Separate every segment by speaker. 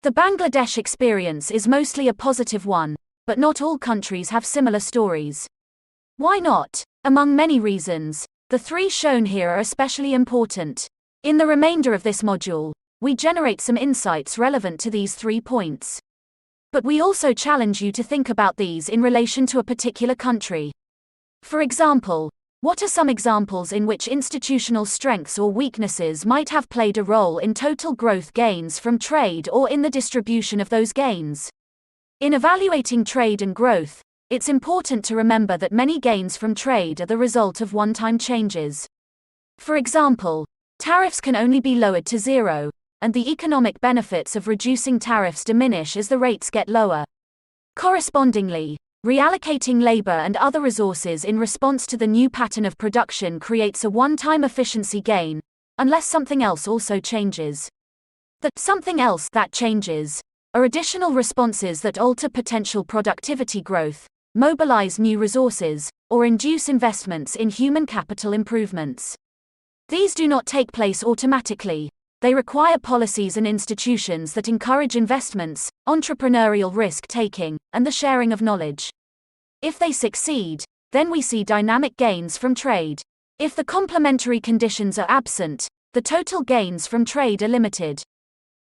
Speaker 1: The Bangladesh experience is mostly a positive one, but not all countries have similar stories. Why not? Among many reasons, the three shown here are especially important. In the remainder of this module, we generate some insights relevant to these 3 points. But we also challenge you to think about these in relation to a particular country. For example, what are some examples in which institutional strengths or weaknesses might have played a role in total growth gains from trade or in the distribution of those gains? In evaluating trade and growth, it's important to remember that many gains from trade are the result of one-time changes. For example, tariffs can only be lowered to zero, and the economic benefits of reducing tariffs diminish as the rates get lower. Correspondingly, reallocating labor and other resources in response to the new pattern of production creates a one-time efficiency gain, unless something else also changes. The something else that changes are additional responses that alter potential productivity growth, mobilize new resources, or induce investments in human capital improvements. These do not take place automatically. They require policies and institutions that encourage investments, entrepreneurial risk-taking, and the sharing of knowledge. If they succeed, then we see dynamic gains from trade. If the complementary conditions are absent, the total gains from trade are limited.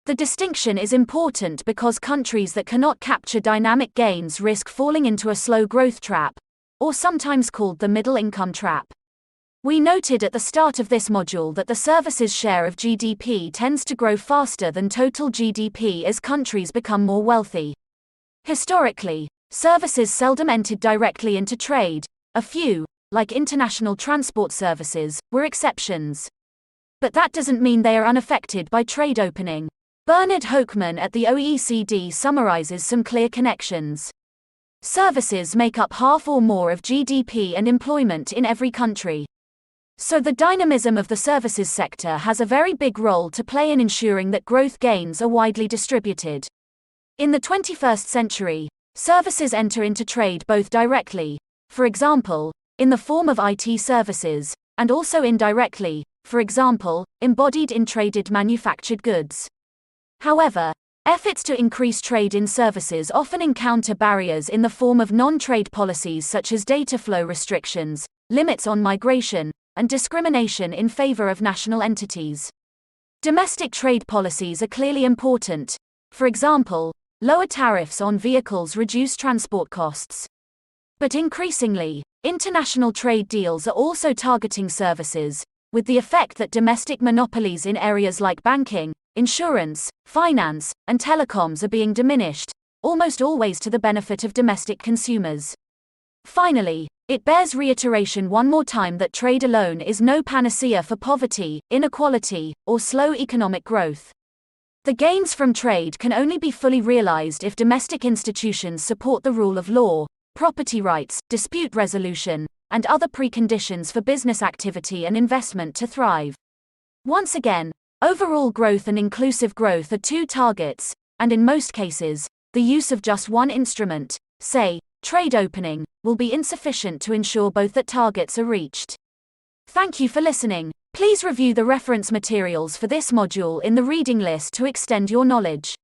Speaker 1: The distinction is important because countries that cannot capture dynamic gains risk falling into a slow growth trap, or sometimes called the middle income trap. We noted at the start of this module that the services share of GDP tends to grow faster than total GDP as countries become more wealthy. Historically, services seldom entered directly into trade. A few, like international transport services, were exceptions. But that doesn't mean they are unaffected by trade opening. Bernard Hoekman at the OECD summarizes some clear connections. Services make up half or more of GDP and employment in every country. So the dynamism of the services sector has a very big role to play in ensuring that growth gains are widely distributed. In the 21st century, services enter into trade both directly, for example, in the form of IT services, and also indirectly, for example, embodied in traded manufactured goods. However, efforts to increase trade in services often encounter barriers in the form of non-trade policies such as data flow restrictions, limits on migration, and discrimination in favor of national entities. Domestic trade policies are clearly important. For example, lower tariffs on vehicles reduce transport costs. But increasingly, international trade deals are also targeting services, with the effect that domestic monopolies in areas like banking, insurance, finance, and telecoms are being diminished, almost always to the benefit of domestic consumers. Finally, it bears reiteration one more time that trade alone is no panacea for poverty, inequality, or slow economic growth. The gains from trade can only be fully realized if domestic institutions support the rule of law, property rights, dispute resolution, and other preconditions for business activity and investment to thrive. Once again, overall growth and inclusive growth are two targets, and in most cases, the use of just one instrument, say, trade opening, will be insufficient to ensure both that targets are reached. Thank you for listening. Please review the reference materials for this module in the reading list to extend your knowledge.